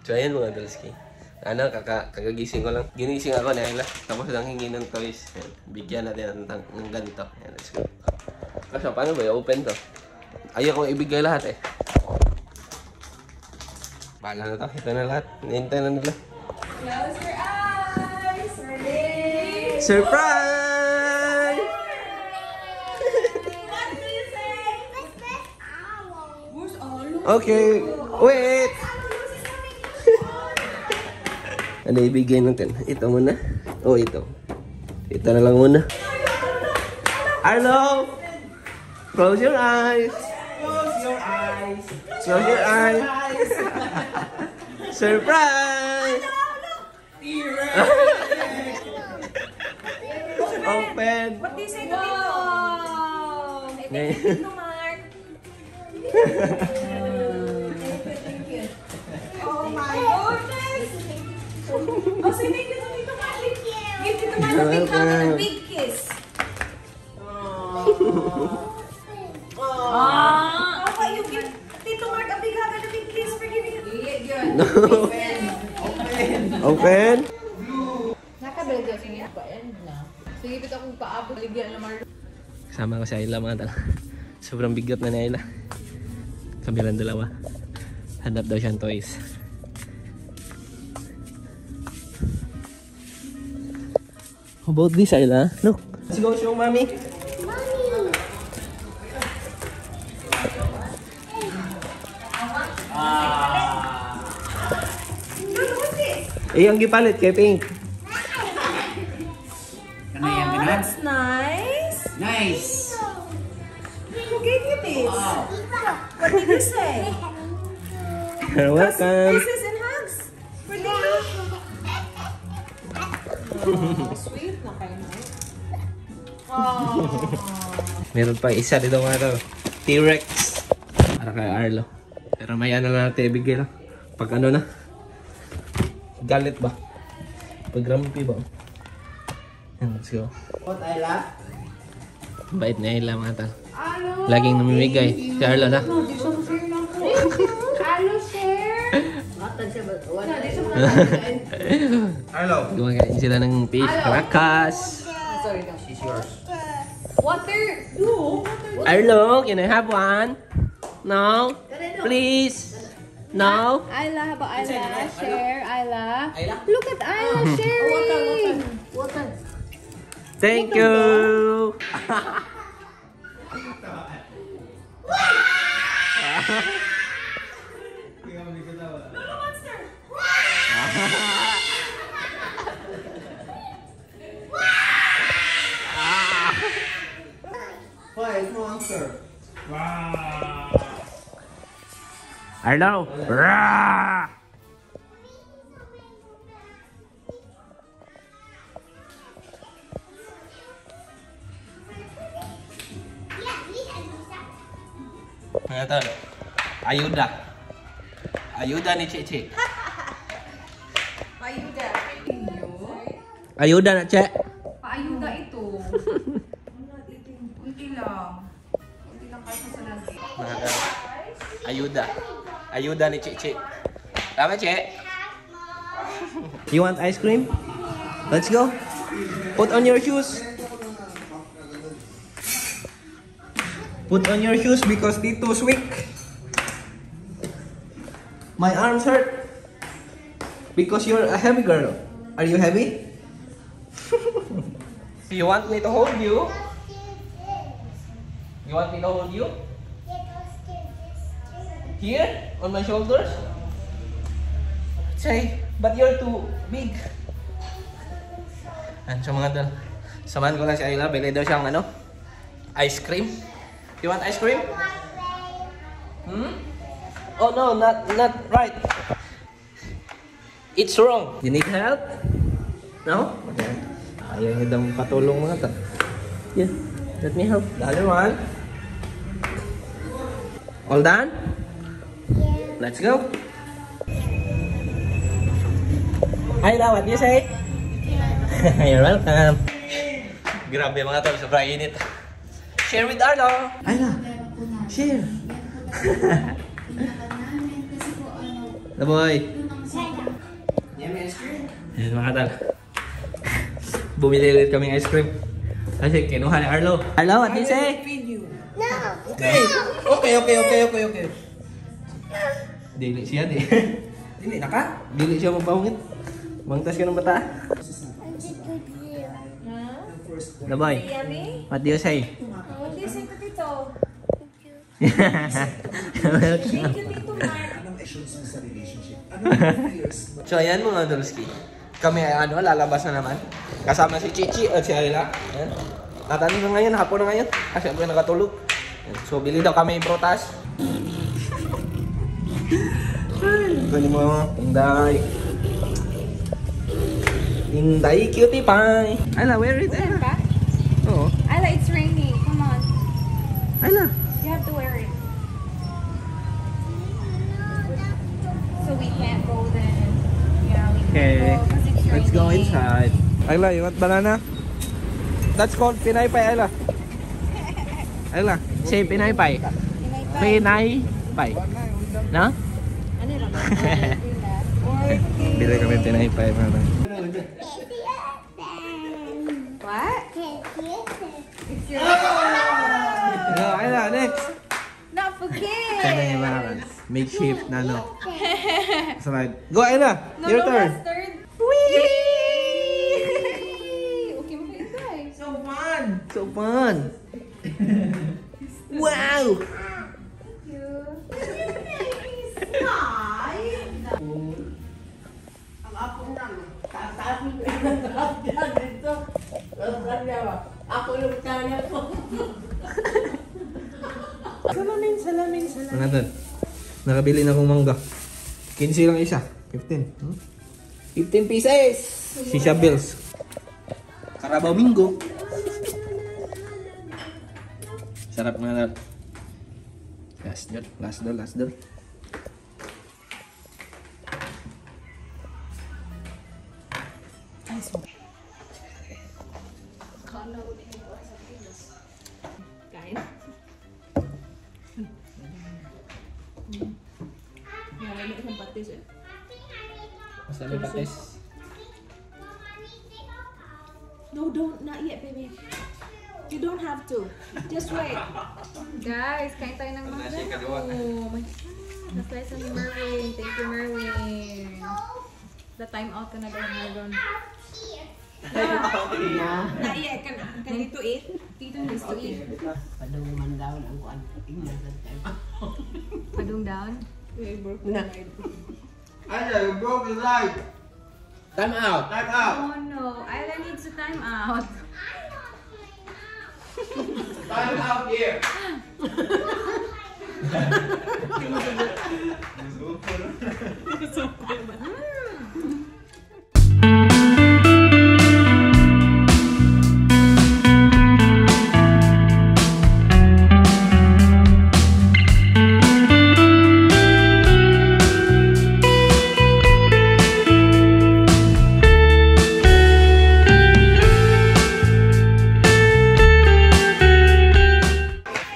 So ayan mga Dalski. Ano, kagagising ko lang. Ginising ako na Ayla. Tapos lang hingi ng toys. Ayan. Bigyan natin ng ganito. Ayan, let's go. Kaso paano ba i-open to? Ayaw kong ibigay lahat eh. Bahala na to. Ito na lahat. Nihintay na nila. Close your eyes. Ready? Surprise! What do you say? Where's Alo? Okay. Wait! Ano ibigay natin? Ito muna. Oh, ito. Ito na lang muna. Arlo! Close your eyes. Close your eyes. Close your eyes. Surprise! Open. What do you say to Tito? Ngay- Tito Mark. Thank you. Oh my goodness. Oh, say thank you to Tito Mark. Give Tito Mark a big hug and a big kiss. Okay, you give Tito Mark a big hug and a big kiss for giving it. No. Open. Nakabelga sige pa end na. Sige bit akong paabot ligyan na mar. Kasama ko si Ayla mga tal. Sobrang bigat na ni Ayla. Kabilang dalawa. Hanap daw siyang toys. How about this, Ayla? Look. Let's go show mommy. Eh, ang gipalit kay Pink. Ano yan, ganun? That's nice. Nice! Who gave you this? Wow! What did you say? You're welcome. Kisses and hugs. For Tito. Sweet na kayo na. Meron pa isa dito mga to. T-Rex. Para kay Arlo. Pero may ano na natin ibigay lang. Pag ano na. Galit ba? Pag grumpy ba? Yan, let's go. What I love? Bait na Ayla mga tal. Laging namimigay. Si Arlo na. Alo share. Arlo. Gumagain sila ng fish. Karakas. Sorry na. She's yours. Water. No. Arlo, can I have one? No? Please? No? Ayla, how about Ayla? Share, Ayla. Ayla? Look at Ayla sharing. Water. Thank you! Five monster. Wow! Arlo! Rah! Mga tol, ayuda. Ayuda ni Cik. Ayuda. Ayuda na, Cik. Paayuda ito. Unti lang. Unti lang kayo sa lagi. Mga tol, ayuda. Ayuda ni Cik. Tama, Cik? You want ice cream? Let's go. Put on your shoes. Put on your shoes because Tito's weak. My arms hurt. Because you're a heavy girl. Are you heavy? You want me to hold you? You want me to hold you? Here? On my shoulders? Say, but you're too big. And so mga dal, samahan ko lang si Ayla. Bili daw siyang ano? Ice cream. You want ice cream? Hmm? Oh no, not right. It's wrong. You need help? No? Okay. Ayaw niyo daw patulong mga to. Yeah, let me help. The other one. All done? Yeah. Let's go. Ayla, what do you say? Yeah. You're welcome. Grabe mga to, sobrang init. Share with Arlo. Ayla, share. The boy. Ayan mga tal. Bumili ulit kaming ice cream. Kasi kinuha ni Arlo. Arlo, what do you say? Okay. Dili siya di. Dili na ka? Dili siya mapahungit. Mangtas ka ng bata. Laboy, what do you say? What do you say to Tito? Welcome. Thank you, Tito Mark. So ayan mga Dolski. Kami ay lalabas na naman. Kasama si Chichi at si Ayla. Ayan. At ano na ngayon, hapon na ngayon. Kasi ako yung nakatulog. Ayan. So bili daw kami yung prutas. Gani mo, Inday. Inday, cutie pie. Ayla, wear it. Ayla. Oo. Ayla, it's raining. Come on. Ayla. You have to wear it. So we can't go then. Yeah, we Okay, can't go because it's let's go raining. inside. Ayla, you want banana? That's called Pinay Pie, Ayla. Ayla, say Pinay Pie. Pinay Pie. No? Ano lang? Or Bili kami Pinay Pie. what? It's your Go, Ayla, next. not for kids. Kaya yung mga makeshift na no. Slide. Go, Ayla. No, Your no, turn. mustard. Okay mo kayo guys. So fun. Wow. Salamin. Ano natin? Nakabili na akong mangga. 15 lang isa. 15. 15 pieces. Shisha Bills. Carabao Mingo. Sarap nga na. Last door. Kain. May isang patis eh. Masali patis. No, don't. Not yet, baby. You don't have to. Just wait. Guys, kain tayo ng mangga. Oh, na-slice ni Merwin. Thank you, Merwin. The time out ka na daw, Merwin. Not yet. Can Tito eat? Tito needs to eat. Padung down? Ayla, you broke the light. Time out. Time out. Oh no, Ayla needs a time out. Time out here.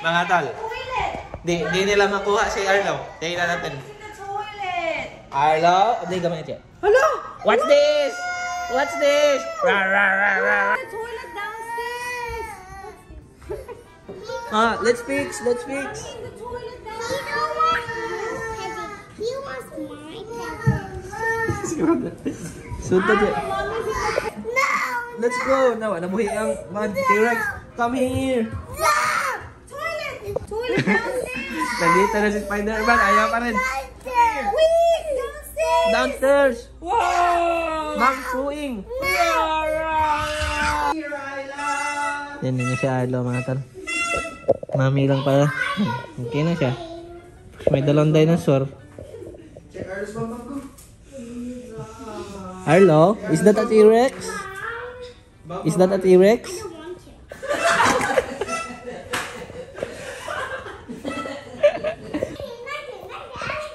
Mga tal. Di nila makuha si Arlo. Tingnan natin. The toilet! Arlo, hindi gamay siya. Hello. What's this? What's this? Rah, rah, rah, rah. The toilet downstairs! Let's fix. The toilet Sunta siya. Let's go. No, nabuhi ang T-Rex. Come here. Toilet downstairs! Nandito na si Spider-Man. Ayaw pa rin. Wait! Downstairs! Downstairs. Wow! Max Puing. Yan yun si Arlo mga tal. Mami lang pala. Okay na siya. May dalawang dinosaur. Check Arlo's bambang ko. Arlo, is that a T-Rex? Is that a T-Rex?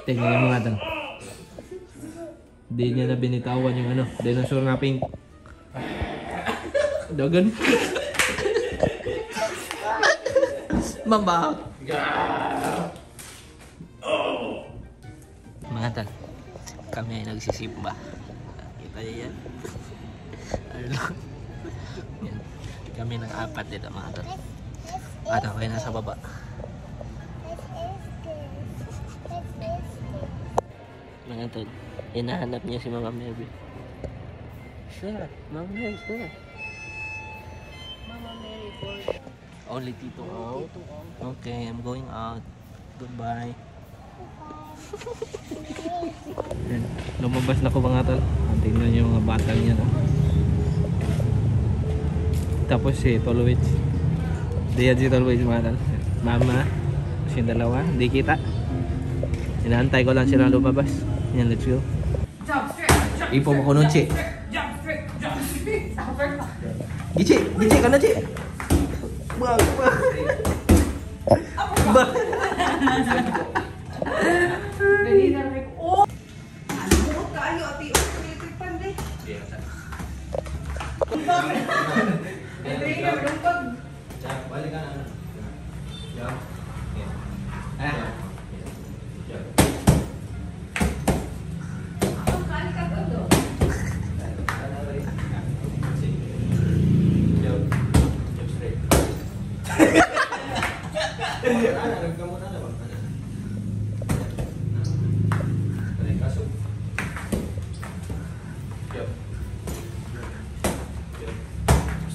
Tingnan mo nga tal. Hindi niya na binitawan yung dinosaur na pink. Dagan. Mambahak. Mga tal. Kami ay nagsisimba. Kita niyo yan? Arlo. Yan. Kami ng apat dito mga tol. At ako ay nasa baba. Mga tol, hinahanap niya si Mama Mary. Sir, Mama Mary, sir. Mama Mary for Only Tito out? Okay, I'm going out. Goodbye. Yan. Lumabas na ko mga tol. Tingnan nyo yung mga batang yan. Oh. Tapos si Tolwich. Diyan si Tolwich mga tol. Mama. Tapos yung dalawa. Hindi kita. Inaantay ko lang sila lumabas. Yan, let's go. Ipo mo ko nun, Chi. Gichi! Gichi ka na, Chi! Wag! Wag! Wag!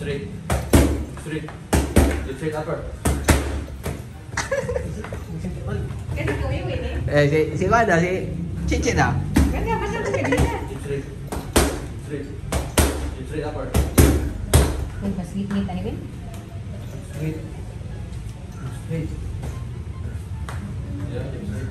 Straight. Straight. Straight upper. Si ko ada si Cici dah. Straight. Straight. Straight upper. Uy, mas gitnit na ni Straight. Straight. Ya, straight.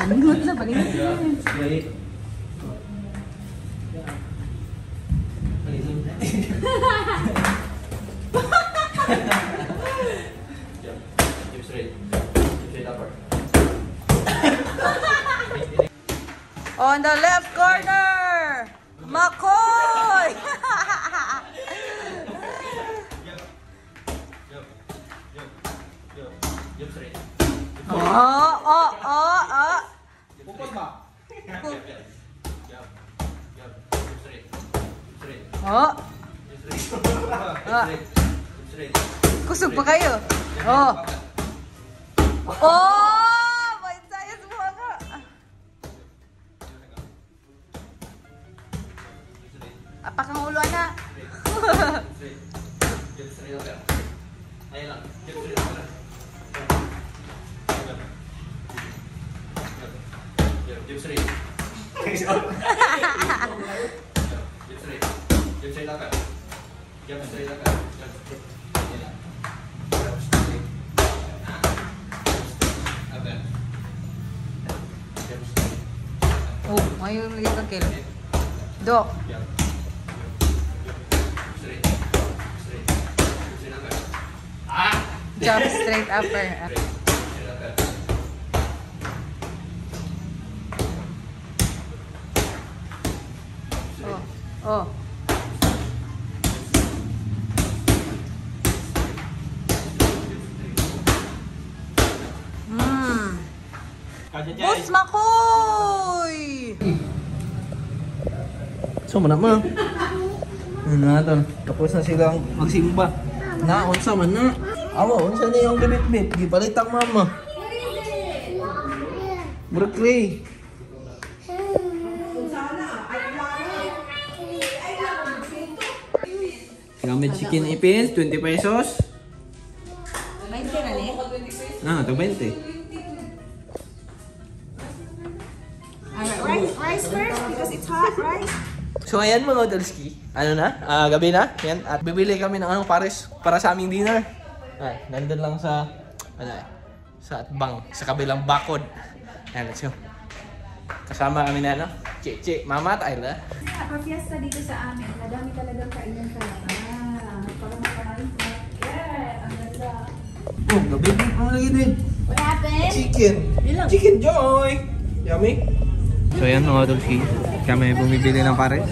Panigot na, panigot. Straight. Straight. Straight upper. On the left corner, Makoy! Straight. Pukul ba? Straight. Straight. Oh, Straight. Straight. kusog pa kayo. Oh. Oh, may sayas mo nga. Apakang ulo na. Straight. Straight upper. Ayan lang. Straight upper. Jump straight. Jump straight. Jump straight upper. Jump straight upper. Ayan lang. Jump straight. Upper. Jump straight. Oh, ngayon lagi ka kilo. Dok. Jump. Straight. Straight. Jump straight upper. Jump straight upper. Straight. Straight upper. Oh. Boss Makoy! So, mana mo? Ano na ito? Tapos na silang magsimba. Na, unsa man na. Awa, unsa na yung libit-bit. Gipalitang mama. Berkeley. Kami chicken ipins, 20 pesos. 20 na ni? Ah, ito 20. Rice first because it's hot, right? So ayan mga Odolski, ano na, gabi na, yan, at bibili kami ng anong pares para sa aming dinner. Ay, nandun lang sa, sa atbang, sa kabilang bakod. Ayan, let's go. Kasama kami na, ano, Chichi, Mama at Ayla. Kapag fiesta dito sa amin, madami talagang kainan ka lang. Para makain ko. Yeah, ang ganda. Oh, gabi din, ano lagi din? What happened? Chicken. Chicken Joy. Yummy. So ayan mga Odolski, kami bumibili ng pares.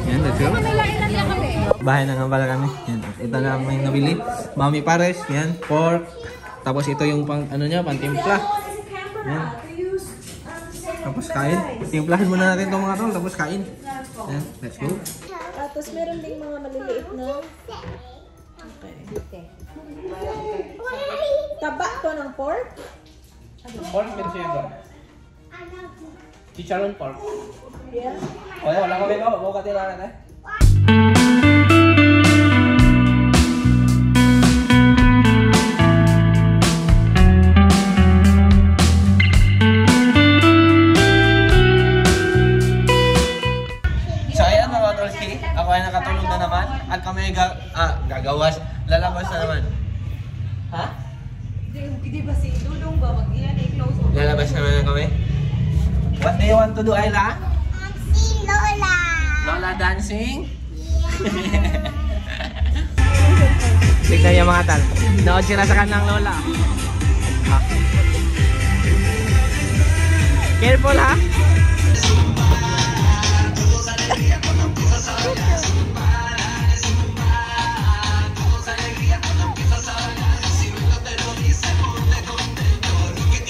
Yan, let's go. Nalain lang niya kami. Bahay na nga pala kami. Yan. Ito na ang may nabili. Mami Pares. Yan. Pork. Tapos ito yung pang ano niya, pang timpla. Yan. Tapos kain. Timplahin muna natin itong mga tol. Tapos kain. Yan. Let's go. Tapos meron ding mga maliliit na taba to ng pork. Pork meron siya doon. Chicharon pork. Yeah. Wala kami ba? Huwag ka tila natin. So ayan mga Tolski, ako ay nakatulog na naman at kami ay gagawas, lalabas na naman. Ha? Hindi ba si Dudong ba? Mag-iyan i-close mo. Lalabas naman kami. What do you want to do, Ayla? Si Lola. Lola dancing? Tignan niyo mga tal. Nood sila sa kanilang lola. Ha? Careful ha?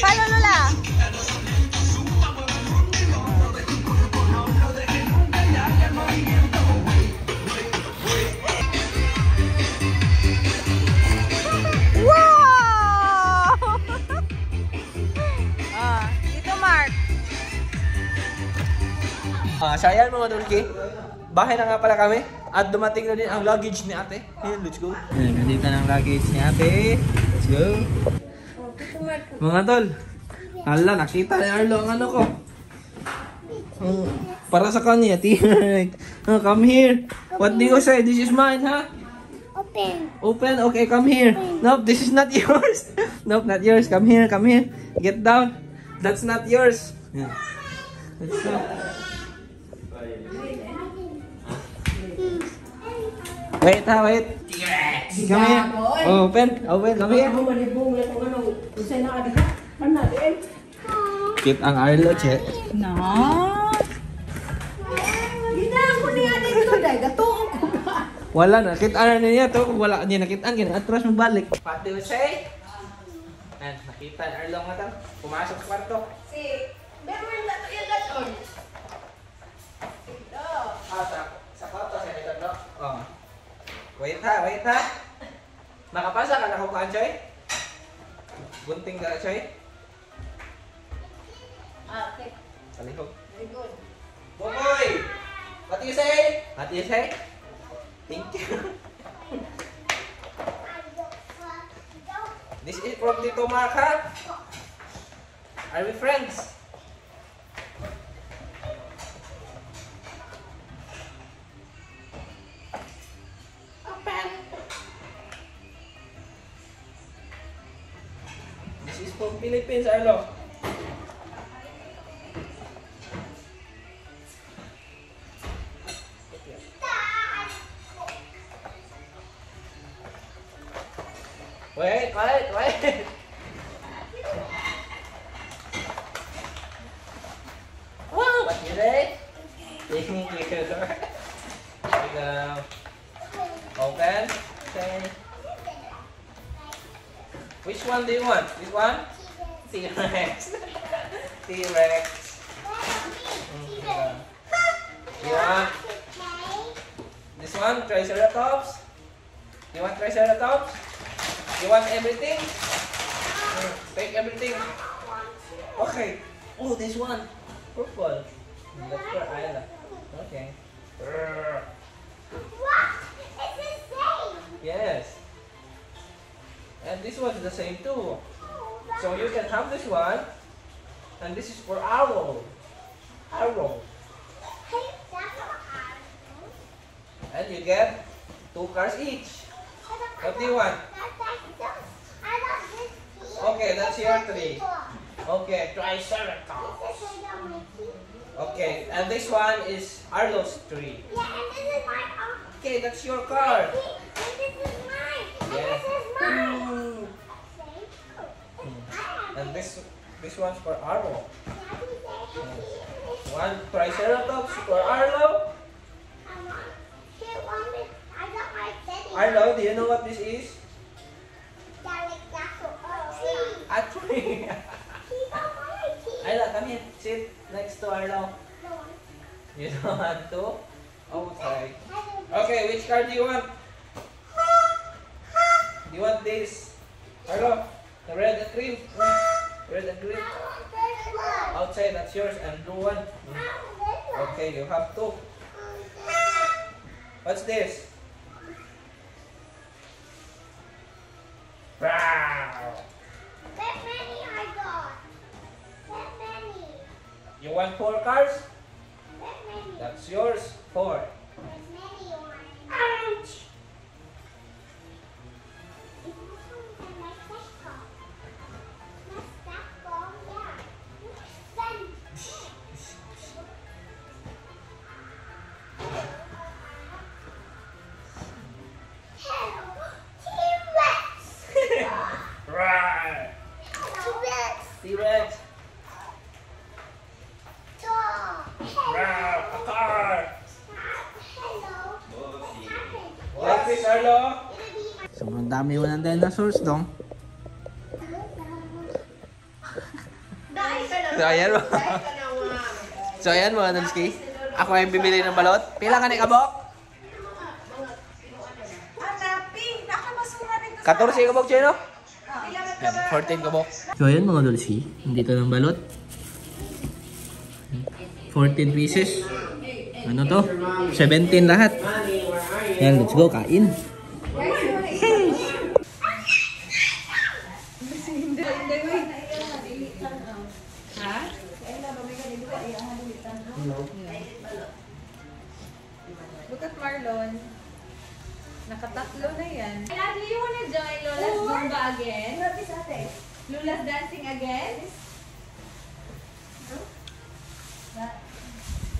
Paano Lola? Wow! Dito Mark. So ayan mga Tolski. Bahay na nga pala kami. At dumating na din ang luggage ni ate. Here, let's go. Ayan, nandito na ang luggage ni ate. Let's go. Mga tol. Hala, nakita ni Arlo ang ano ko. Para sa kanya, T-Rex. Come here. What do you say? This is mine, ha? Open. Open? Okay, come here. Nope, this is not yours. Nope, not yours. Come here, come here. Get down. That's not yours. Yeah. Let's go. Wait, ha, wait. Come here. Open, open, come here. Cute ang Arlo, che. No. Wala na, kitaan na niya to. Kung wala niya nakitaan, atras mo balik. What do you say? And nakita ni Arlo nga to. Pumasok sa kwarto. Sa kwarto, sa likod, no? Oh. Wait ha. Nakapasa ka na kukaan, Choy? Bunting ka, Choy? Okay. Kalihog. Very good. Boy! What do you say? What do you say? Thank you. This is from Tito Mark, ha? Are we friends? This is from Philippines, Arlo. Wait. Wow, what you say? Thank you. Here we go. Open. Okay. Which one do you want? This one? T-Rex. T-Rex. You want this one? Triceratops? You want Triceratops? You want everything? Take everything. Okay. Oh, this one. Purple. That's for Ayla. Okay. Yes. And this one's the same too. So you can have this one. And this is for Arrow. And you get 2 cars each. What do you want? Okay, that's your 3. Okay, Triceratops. Okay, and this one is Arlo's 3. Okay, that's your car. Yes. And this one's for Arlo. One Triceratops for Arlo. Arlo, do you know what this is? A tree. Arlo, come here. Sit next to Arlo. You don't want to? Oh, sorry. Okay, which card do you want? Do you want this? Arlo, the red and green. Red and green. Outside, that's yours. And blue one. Okay, you have two. What's this? Wow. You want 4 cards? That's yours. 4. Ouch! Right. T-Rex. Wow, a car. Like this, Arlo. Sobrang dami mo ng dinosaurs, dong. So, ayan mo. So, ayan mga Nalski. Ako ay bibili ng balot. Pila ka ni kabok? 14 kabok, Chino? 14 kabok. So, ayan mga Nalski. Dito ng balot. 14 pieces. Ano to? 17 lahat. Yan, let's go, kain. Look at Marlon. Nakatatlo na yan. Do you wanna join Lola's Zumba again? Lola's dancing again?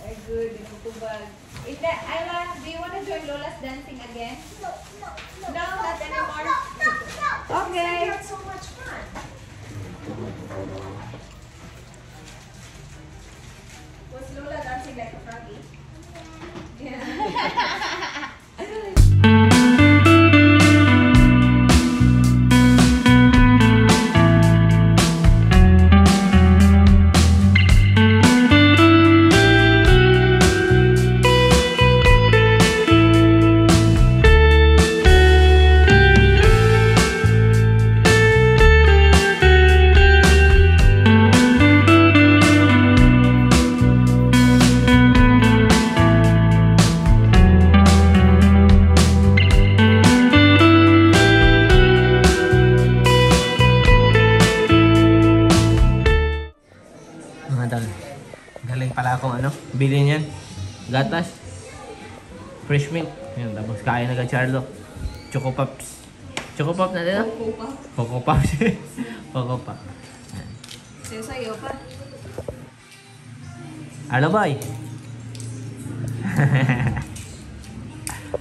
Very good. Nagtutubag. Ayla, do you wanna join Lola's dancing again? No, not anymore. Okay. So much fun. Was Lola dancing like a froggy? Galing pala akong bili niyan. Gatas. Fresh milk. Yan, tapos kain na Charlo. Choco Pops. Choco Pop na din, no? Coco Pops. Coco Pop. Sayo pa. Ano, boy?